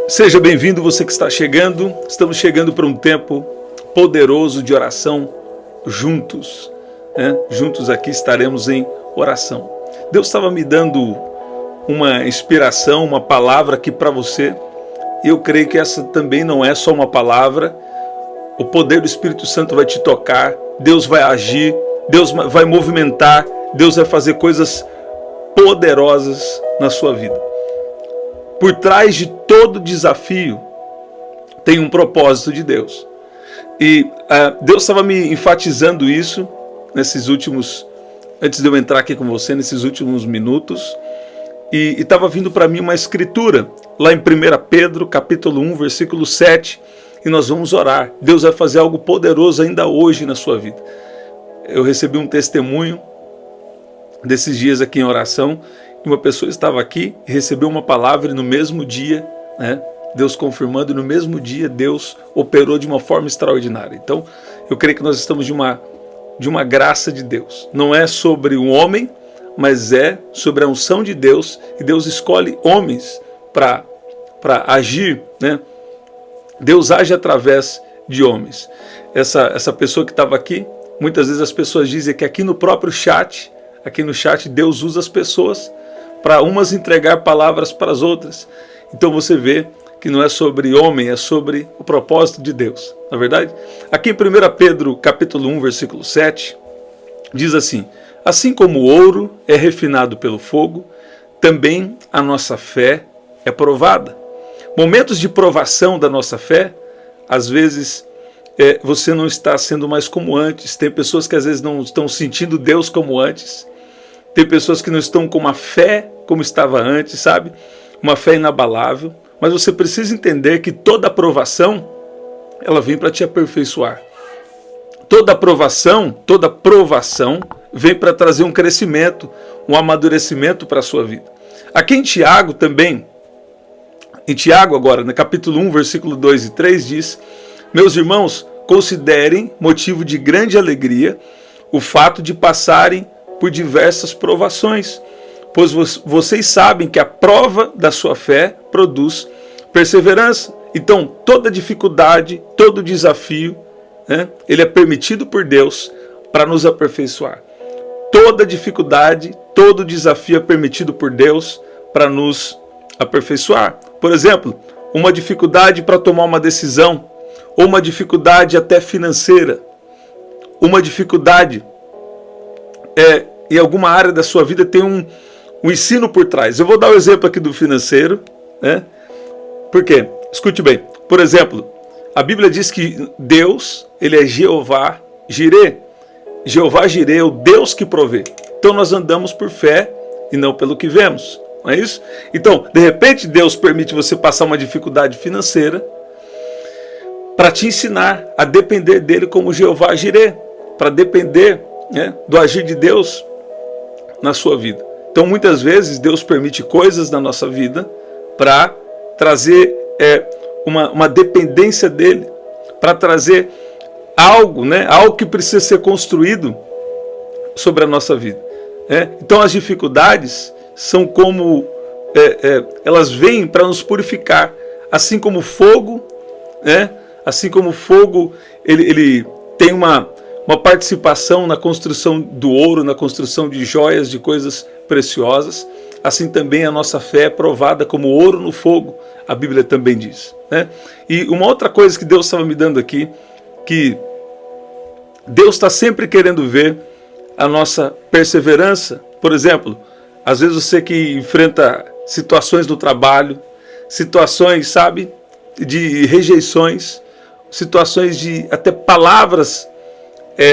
Seja bem-vindo você que está chegando. Estamos chegando para um tempo poderoso de oração juntos. Juntos aqui estaremos em oração. Deus estava me dando uma inspiração, uma palavra aqui para você. E eu creio que essa também não é só uma palavra. O poder do Espírito Santo vai te tocar. Deus vai agir. Deus vai movimentar. Deus vai fazer coisas poderosas na sua vida. Por trás de todo desafio tem um propósito de Deus. E Deus estava me enfatizando isso nesses últimos, antes de eu entrar aqui com você, nesses últimos minutos. E estava vindo para mim uma escritura, lá em 1 Pedro, capítulo 1, versículo 7. E nós vamos orar. Deus vai fazer algo poderoso ainda hoje na sua vida. Eu recebi um testemunho desses dias aqui em oração. Uma pessoa estava aqui e recebeu uma palavra e no mesmo dia, Deus confirmando, e no mesmo dia Deus operou de uma forma extraordinária. Então, eu creio que nós estamos de uma graça de Deus. Não é sobre um homem, mas é sobre a unção de Deus, e Deus escolhe homens para agir, Deus age através de homens. Essa pessoa que estava aqui, muitas vezes as pessoas dizem que aqui no próprio chat, Deus usa as pessoas para umas entregar palavras para as outras. Então você vê que não é sobre homem, é sobre o propósito de Deus. Na verdade, aqui em 1 Pedro capítulo 1, versículo 7, diz assim: assim como o ouro é refinado pelo fogo, também a nossa fé é provada. Momentos de provação da nossa fé, às vezes você não está sendo mais como antes. Tem pessoas que às vezes não estão sentindo Deus como antes. Tem pessoas que não estão com uma fé como estava antes, sabe? Uma fé inabalável. Mas você precisa entender que toda aprovação, ela vem para te aperfeiçoar. Toda aprovação vem para trazer um crescimento, um amadurecimento para a sua vida. Aqui em Tiago também, agora, no capítulo 1, versículo 2 e 3, diz: meus irmãos, considerem motivo de grande alegria o fato de passarem por diversas provações, pois vocês sabem que a prova da sua fé produz perseverança. Então, toda dificuldade, todo desafio, ele é permitido por Deus para nos aperfeiçoar. Toda dificuldade, todo desafio é permitido por Deus para nos aperfeiçoar. Por exemplo, uma dificuldade para tomar uma decisão, ou uma dificuldade até financeira, uma dificuldade em alguma área da sua vida tem um ensino por trás. Eu vou dar o exemplo aqui do financeiro, Por quê? Escute bem. Por exemplo, a Bíblia diz que Deus, ele é Jeová Jireh. Jeová Jireh é o Deus que provê. Então nós andamos por fé e não pelo que vemos. Não é isso? Então, de repente, Deus permite você passar uma dificuldade financeira para te ensinar a depender dele como Jeová Jireh, para depender do agir de Deus na sua vida. Então muitas vezes Deus permite coisas na nossa vida para trazer uma dependência dele, para trazer algo, algo que precisa ser construído sobre a nossa vida. Então as dificuldades são como, elas vêm para nos purificar, assim como o fogo, assim como o fogo, ele tem uma participação na construção do ouro, na construção de joias, de coisas preciosas. Assim também a nossa fé é provada como ouro no fogo, a Bíblia também diz. E uma outra coisa que Deus estava me dando aqui, que Deus está sempre querendo ver a nossa perseverança. Por exemplo, às vezes você que enfrenta situações no trabalho, situações, sabe, de rejeições, situações de até palavras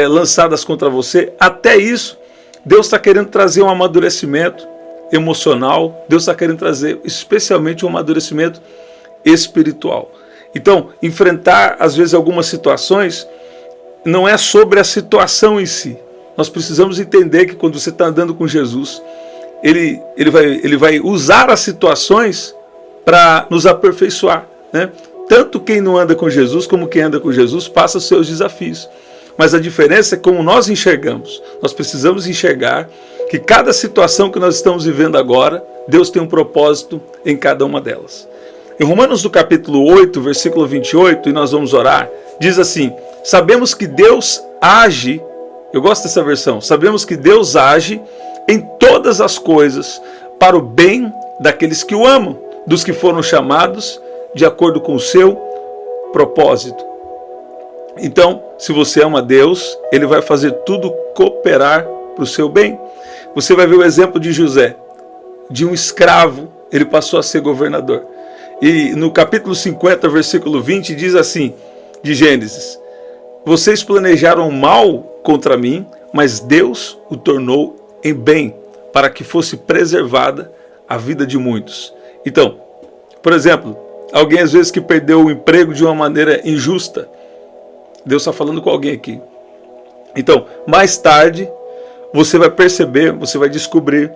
lançadas contra você, até isso, Deus está querendo trazer um amadurecimento emocional, Deus está querendo trazer especialmente um amadurecimento espiritual. Então, enfrentar às vezes algumas situações não é sobre a situação em si. Nós precisamos entender que quando você está andando com Jesus, ele vai usar as situações para nos aperfeiçoar, Tanto quem não anda com Jesus como quem anda com Jesus passa os seus desafios. Mas a diferença é como nós enxergamos. Nós precisamos enxergar que cada situação que nós estamos vivendo agora, Deus tem um propósito em cada uma delas. Em Romanos do capítulo 8, versículo 28, e nós vamos orar, diz assim: sabemos que Deus age, eu gosto dessa versão, sabemos que Deus age em todas as coisas para o bem daqueles que o amam, dos que foram chamados de acordo com o seu propósito. Então, se você ama Deus, Ele vai fazer tudo cooperar para o seu bem. Você vai ver o exemplo de José, de um escravo, ele passou a ser governador. E no capítulo 50, versículo 20, diz assim, de Gênesis: vocês planejaram mal contra mim, mas Deus o tornou em bem, para que fosse preservada a vida de muitos. Então, por exemplo, alguém às vezes que perdeu o emprego de uma maneira injusta, Deus está falando com alguém aqui. Então, mais tarde, você vai perceber, você vai descobrir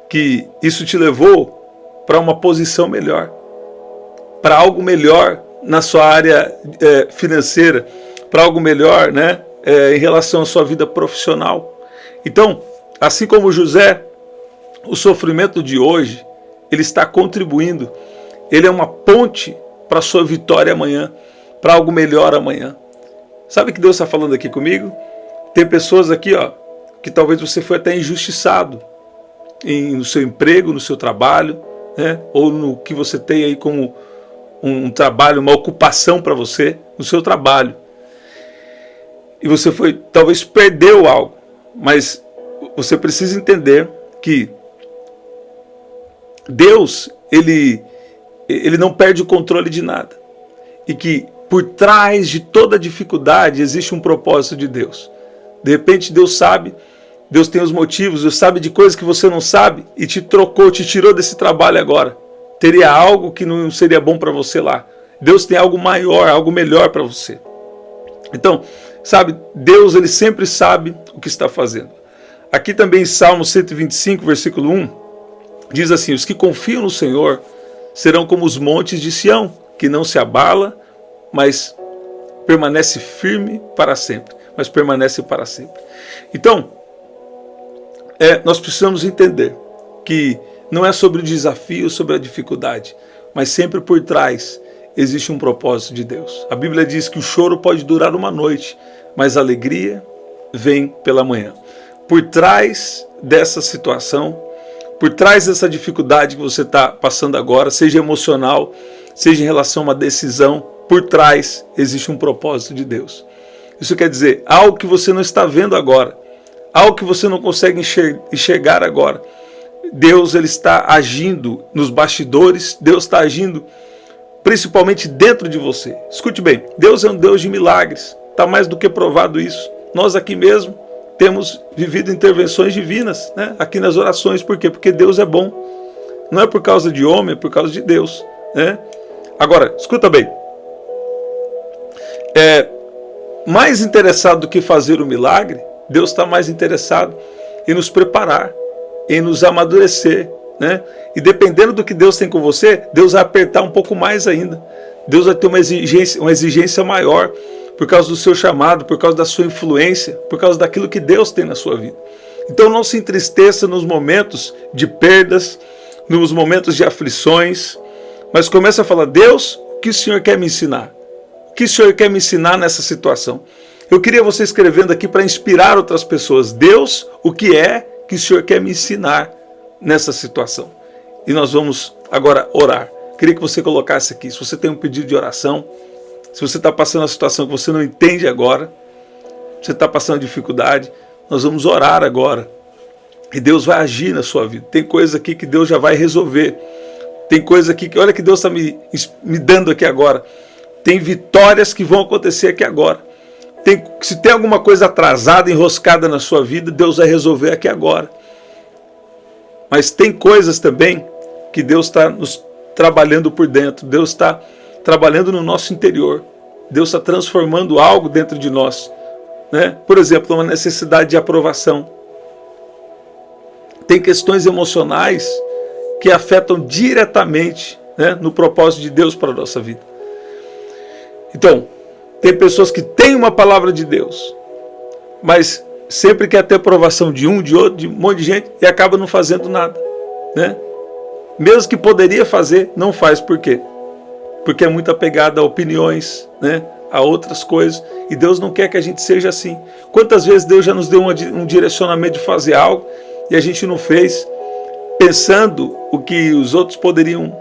que isso te levou para uma posição melhor, para algo melhor na sua área financeira, para algo melhor, né, em relação à sua vida profissional. Então, assim como José, o sofrimento de hoje, ele está contribuindo, ele é uma ponte para a sua vitória amanhã, para algo melhor amanhã. Sabe o que Deus está falando aqui comigo? Tem pessoas aqui, ó, que talvez você foi até injustiçado no seu emprego, no seu trabalho, né? Ou no que você tem aí como um trabalho, uma ocupação para você, no seu trabalho. E você talvez perdeu algo, mas você precisa entender que Deus, ele não perde o controle de nada. E que por trás de toda dificuldade existe um propósito de Deus. De repente Deus sabe, Deus tem os motivos, Deus sabe de coisas que você não sabe e te trocou, te tirou desse trabalho agora. Teria algo que não seria bom para você lá. Deus tem algo maior, algo melhor para você. Então, sabe, Deus ele sempre sabe o que está fazendo. Aqui também em Salmo 125, versículo 1, diz assim: os que confiam no Senhor serão como os montes de Sião, que não se abala, mas permanece firme para sempre. Mas permanece para sempre. Então, nós precisamos entender que não é sobre o desafio, sobre a dificuldade, mas sempre por trás existe um propósito de Deus. A Bíblia diz que o choro pode durar uma noite, mas a alegria vem pela manhã. Por trás dessa situação, por trás dessa dificuldade que você está passando agora, seja emocional, seja em relação a uma decisão, por trás existe um propósito de Deus. Isso quer dizer, algo que você não está vendo agora, algo que você não consegue enxergar agora. Deus ele está agindo nos bastidores, Deus está agindo principalmente dentro de você. Escute bem, Deus é um Deus de milagres, está mais do que provado isso. Nós aqui mesmo temos vivido intervenções divinas, né? Aqui nas orações. Por quê? Porque Deus é bom. Não é por causa de homem, é por causa de Deus, né? Agora, escuta bem. Mais interessado do que fazer o milagre, Deus está mais interessado em nos preparar, em nos amadurecer, né? E dependendo do que Deus tem com você, Deus vai apertar um pouco mais ainda. Deus vai ter uma exigência maior por causa do seu chamado, por causa da sua influência, por causa daquilo que Deus tem na sua vida. Então não se entristeça nos momentos de perdas, nos momentos de aflições, mas comece a falar: Deus, o que o Senhor quer me ensinar? O que o Senhor quer me ensinar nessa situação? Eu queria você escrevendo aqui para inspirar outras pessoas. Deus, o que é que o Senhor quer me ensinar nessa situação? E nós vamos agora orar. Queria que você colocasse aqui, se você tem um pedido de oração, se você está passando uma situação que você não entende agora, você está passando dificuldade, nós vamos orar agora. E Deus vai agir na sua vida. Tem coisa aqui que Deus já vai resolver. Tem coisa aqui que, olha que Deus está me dando aqui agora. Tem vitórias que vão acontecer aqui agora. Se tem alguma coisa atrasada, enroscada na sua vida, Deus vai resolver aqui agora. Mas tem coisas também que Deus está nos trabalhando por dentro. Deus está trabalhando no nosso interior. Deus está transformando algo dentro de nós, né? Por exemplo, uma necessidade de aprovação. Tem questões emocionais que afetam diretamente, né, no propósito de Deus para a nossa vida. Então, tem pessoas que têm uma palavra de Deus, mas sempre quer ter aprovação de um, de outro, de um monte de gente, e acaba não fazendo nada, né? Mesmo que poderia fazer, não faz. Por quê? Porque é muito apegado a opiniões, né? A outras coisas, e Deus não quer que a gente seja assim. Quantas vezes Deus já nos deu um direcionamento de fazer algo e a gente não fez, pensando o que os outros poderiam,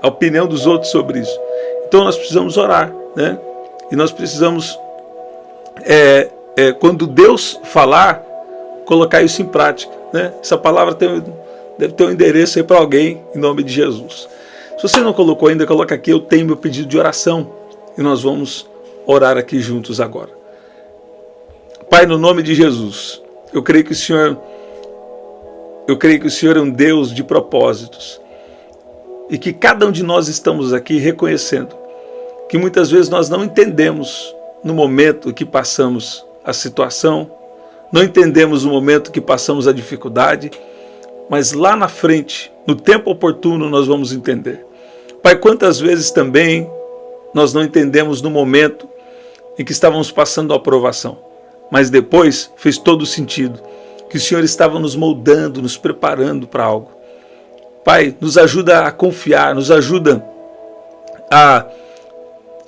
a opinião dos outros sobre isso. Então nós precisamos orar, né? E nós precisamos, quando Deus falar, colocar isso em prática, né? Essa palavra deve ter um endereço aí para alguém, em nome de Jesus. Se você não colocou ainda, coloca aqui, eu tenho meu pedido de oração. E nós vamos orar aqui juntos agora. Pai, no nome de Jesus, eu creio que o Senhor é um Deus de propósitos. E que cada um de nós estamos aqui reconhecendo que muitas vezes nós não entendemos no momento que passamos a situação, não entendemos no momento que passamos a dificuldade, mas lá na frente, no tempo oportuno, nós vamos entender. Pai, quantas vezes também nós não entendemos no momento em que estávamos passando a aprovação, mas depois fez todo sentido, que o Senhor estava nos moldando, nos preparando para algo. Pai, nos ajuda a confiar, nos ajuda a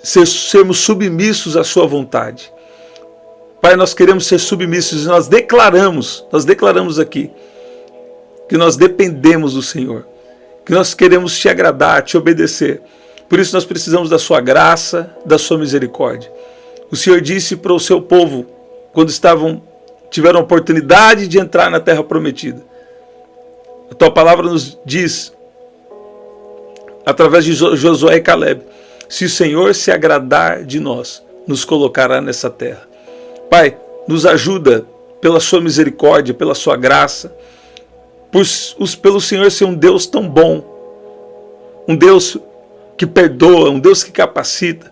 sermos submissos à sua vontade. Pai, nós queremos ser submissos e nós declaramos aqui que nós dependemos do Senhor, que nós queremos te agradar, te obedecer. Por isso nós precisamos da sua graça, da sua misericórdia. O Senhor disse para o seu povo, quando tiveram a oportunidade de entrar na terra prometida. A tua palavra nos diz, através de Josué e Caleb, se o Senhor se agradar de nós, nos colocará nessa terra. Pai, nos ajuda pela sua misericórdia, pela sua graça, pelo Senhor ser um Deus tão bom, um Deus que perdoa, um Deus que capacita.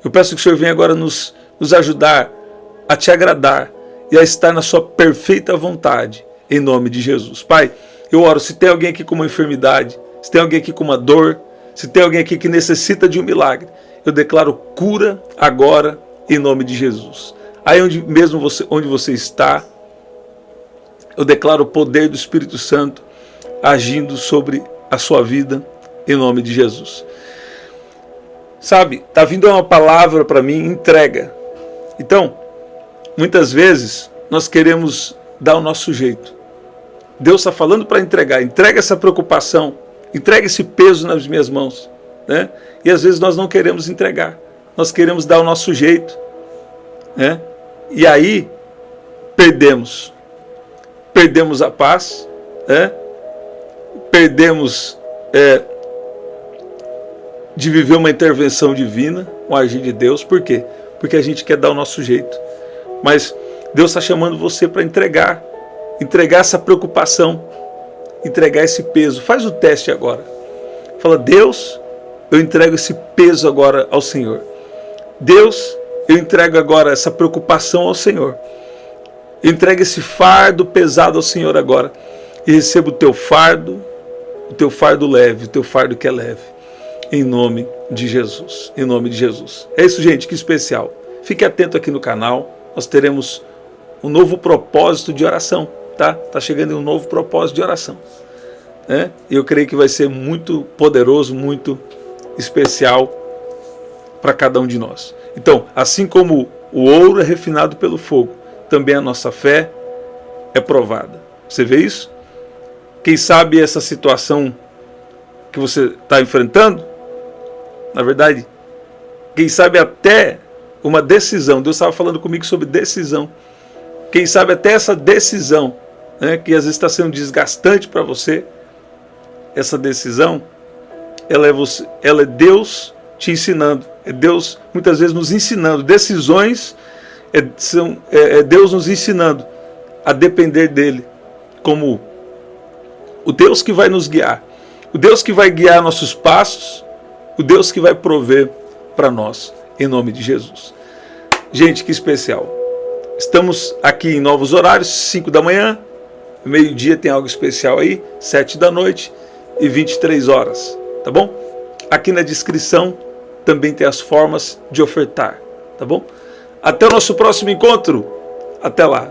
Eu peço que o Senhor venha agora nos ajudar a te agradar e a estar na sua perfeita vontade, em nome de Jesus. Pai, eu oro, se tem alguém aqui com uma enfermidade, se tem alguém aqui com uma dor, se tem alguém aqui que necessita de um milagre, eu declaro cura agora, em nome de Jesus. Aí onde você está, eu declaro o poder do Espírito Santo agindo sobre a sua vida, em nome de Jesus. Sabe, está vindo uma palavra para mim, entrega. Então, muitas vezes, nós queremos dar o nosso jeito. Deus está falando para entregar. Entrega essa preocupação, entrega esse peso nas minhas mãos, né? E às vezes nós não queremos entregar. Nós queremos dar o nosso jeito, né? E aí, perdemos a paz, né? Perdemos de viver uma intervenção divina, um agir de Deus. Por quê? Porque a gente quer dar o nosso jeito. Mas Deus está chamando você para entregar essa preocupação, entregar esse peso. Faz o teste agora. Fala, Deus, eu entrego esse peso agora ao Senhor. Deus, eu entrego agora essa preocupação ao Senhor. Eu entrego esse fardo pesado ao Senhor agora. E recebo o teu fardo leve, o teu fardo que é leve. Em nome de Jesus. Em nome de Jesus. É isso, gente, que especial. Fique atento aqui no canal. Nós teremos um novo propósito de oração. Tá chegando um novo propósito de oração. Eu creio que vai ser muito poderoso, muito especial para cada um de nós. Então, assim como o ouro é refinado pelo fogo, também a nossa fé é provada. Você vê isso? Quem sabe essa situação que você está enfrentando, na verdade, quem sabe até uma decisão. Deus estava falando comigo sobre decisão. Quem sabe até essa decisão, né, que às vezes está sendo desgastante para você, essa decisão, ela é Deus te ensinando. É Deus muitas vezes nos ensinando. Decisões é Deus nos ensinando a depender dele, como o Deus que vai nos guiar, o Deus que vai guiar nossos passos, o Deus que vai prover para nós, em nome de Jesus. Gente, que especial. Estamos aqui em novos horários, 5 da manhã, meio-dia tem algo especial aí, 7 da noite e 23 horas, tá bom? Aqui na descrição também tem as formas de ofertar, tá bom? Até o nosso próximo encontro. Até lá.